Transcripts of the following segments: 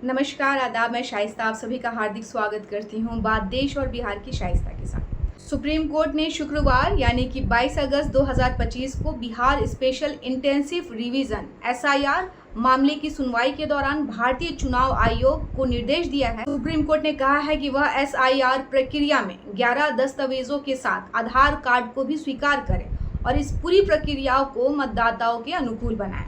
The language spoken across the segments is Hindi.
नमस्कार, आदाब। मैं शाइस्ता आप सभी का हार्दिक स्वागत करती हूँ बात देश और बिहार की शाइस्ता के साथ। सुप्रीम कोर्ट ने शुक्रवार यानी कि 22 अगस्त 2025 को Bihar special intensive revision SIR मामले की सुनवाई के दौरान भारतीय चुनाव आयोग को निर्देश दिया है। सुप्रीम कोर्ट ने कहा है कि वह एसआईआर प्रक्रिया में 11 दस्तावेजों के साथ आधार कार्ड को भी स्वीकार करे और इस पूरी प्रक्रिया को मतदाताओं के अनुकूल बनाए।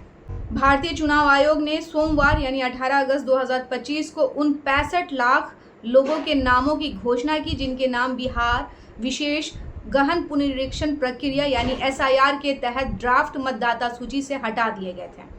भारतीय चुनाव आयोग ने सोमवार यानी 18 अगस्त 2025 को उन 65 लाख लोगों के नामों की घोषणा की जिनके नाम बिहार विशेष गहन पुनरीक्षण प्रक्रिया यानी एसआईआर के तहत ड्राफ्ट मतदाता सूची से हटा दिए गए थे।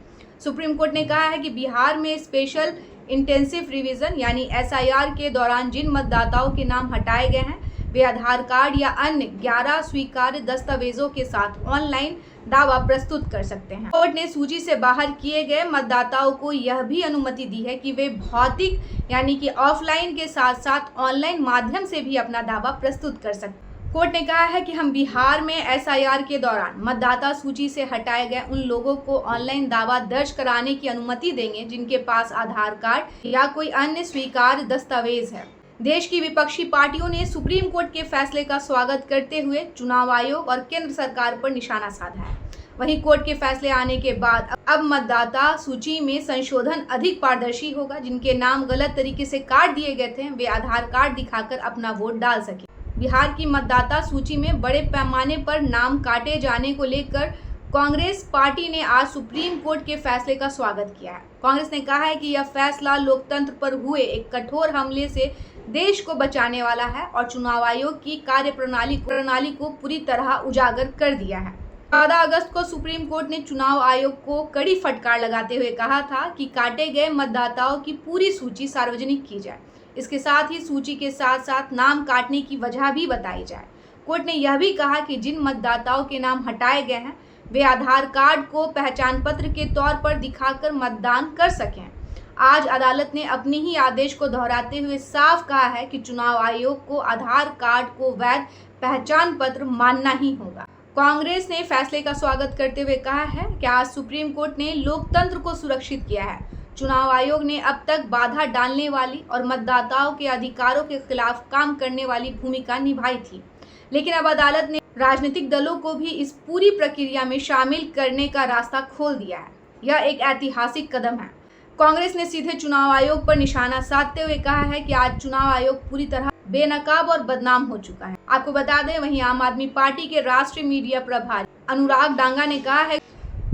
सुप्रीम कोर्ट ने कहा है कि बिहार में स्पेशल इंटेंसिव रिवीजन यानी एसआईआर के दौरान जिन मतदाताओं के नाम हटाए गए हैं वे आधार कार्ड या अन्य 11 स्वीकार्य दस्तावेजों के साथ ऑनलाइन दावा प्रस्तुत कर सकते हैं। कोर्ट ने सूची से बाहर किए गए मतदाताओं को यह भी अनुमति दी है कि वे भौतिक यानी कि ऑफलाइन के साथ साथ ऑनलाइन माध्यम से भी अपना दावा प्रस्तुत कर सकते हैं। कोर्ट ने कहा है कि हम बिहार में एसआईआर के दौरान मतदाता सूची से हटाए गए उन लोगों को ऑनलाइन दावा दर्ज कराने की अनुमति देंगे जिनके पास आधार कार्ड या कोई अन्य स्वीकार्य दस्तावेज है। देश की विपक्षी पार्टियों ने सुप्रीम कोर्ट के फैसले का स्वागत करते हुए चुनाव आयोग और केंद्र सरकार पर निशाना साधा है। वहीं कोर्ट के फैसले आने के बाद अब मतदाता सूची में संशोधन अधिक पारदर्शी होगा। जिनके नाम गलत तरीके से काट दिए गए थे वे आधार कार्ड दिखाकर अपना वोट डाल सके। बिहार की मतदाता सूची में बड़े पैमाने पर नाम काटे जाने को लेकर कांग्रेस पार्टी ने आज सुप्रीम कोर्ट के फैसले का स्वागत किया है। कांग्रेस ने कहा है कि यह फैसला लोकतंत्र पर हुए एक कठोर हमले से देश को बचाने वाला है और चुनाव आयोग की कार्यप्रणाली को पूरी तरह उजागर कर दिया है। 14 अगस्त को सुप्रीम कोर्ट ने चुनाव आयोग को कड़ी फटकार लगाते हुए कहा था कि काटे गए मतदाताओं की पूरी सूची सार्वजनिक की जाए। इसके साथ ही सूची के साथ साथ नाम काटने की वजह भी बताई जाए। कोर्ट ने यह भी कहा कि जिन मतदाताओं के नाम हटाए गए हैं वे आधार कार्ड को पहचान पत्र के तौर पर दिखाकर मतदान कर सकें। आज अदालत ने अपने ही आदेश को दोहराते हुए साफ कहा है कि चुनाव आयोग को आधार कार्ड को वैध पहचान पत्र मानना ही होगा। कांग्रेस ने फैसले का स्वागत करते हुए कहा है कि आज सुप्रीम कोर्ट ने लोकतंत्र को सुरक्षित किया है। चुनाव आयोग ने अब तक बाधा डालने वाली और मतदाताओं के अधिकारों के खिलाफ काम करने वाली भूमिका निभाई थी, लेकिन अब अदालत ने राजनीतिक दलों को भी इस पूरी प्रक्रिया में शामिल करने का रास्ता खोल दिया है। यह एक ऐतिहासिक कदम है। कांग्रेस ने सीधे चुनाव आयोग पर निशाना साधते हुए कहा है कि आज चुनाव आयोग पूरी तरह बेनकाब और बदनाम हो चुका है। आपको बता दें, वहीं आम आदमी पार्टी के राष्ट्रीय मीडिया प्रभारी अनुराग डांगा ने कहा है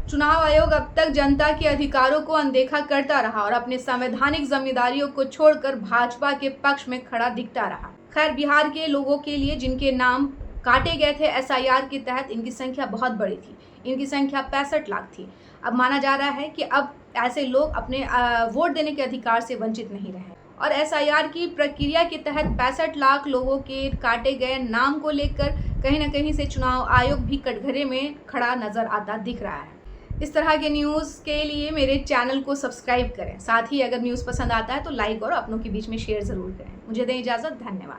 चुनाव आयोग अब तक जनता के अधिकारों को अनदेखा करता रहा और अपने संवैधानिक जिम्मेदारियों को छोड़कर भाजपा के पक्ष में खड़ा दिखता रहा। खैर, बिहार के लोगों के लिए जिनके नाम काटे गए थे एसआईआर के तहत, इनकी संख्या बहुत बड़ी थी। इनकी संख्या 65 लाख थी। अब माना जा रहा है कि अब ऐसे लोग अपने वोट देने के अधिकार से वंचित नहीं रहे और एसआईआर की प्रक्रिया के तहत 65 लाख लोगों के काटे गए नाम को लेकर कहीं न कहीं से चुनाव आयोग भी कटघरे में खड़ा नजर आता दिख रहा है। इस तरह के न्यूज़ के लिए मेरे चैनल को सब्सक्राइब करें। साथ ही अगर न्यूज़ पसंद आता है तो लाइक और अपनों के बीच में शेयर ज़रूर करें। मुझे दें इजाज़त। धन्यवाद।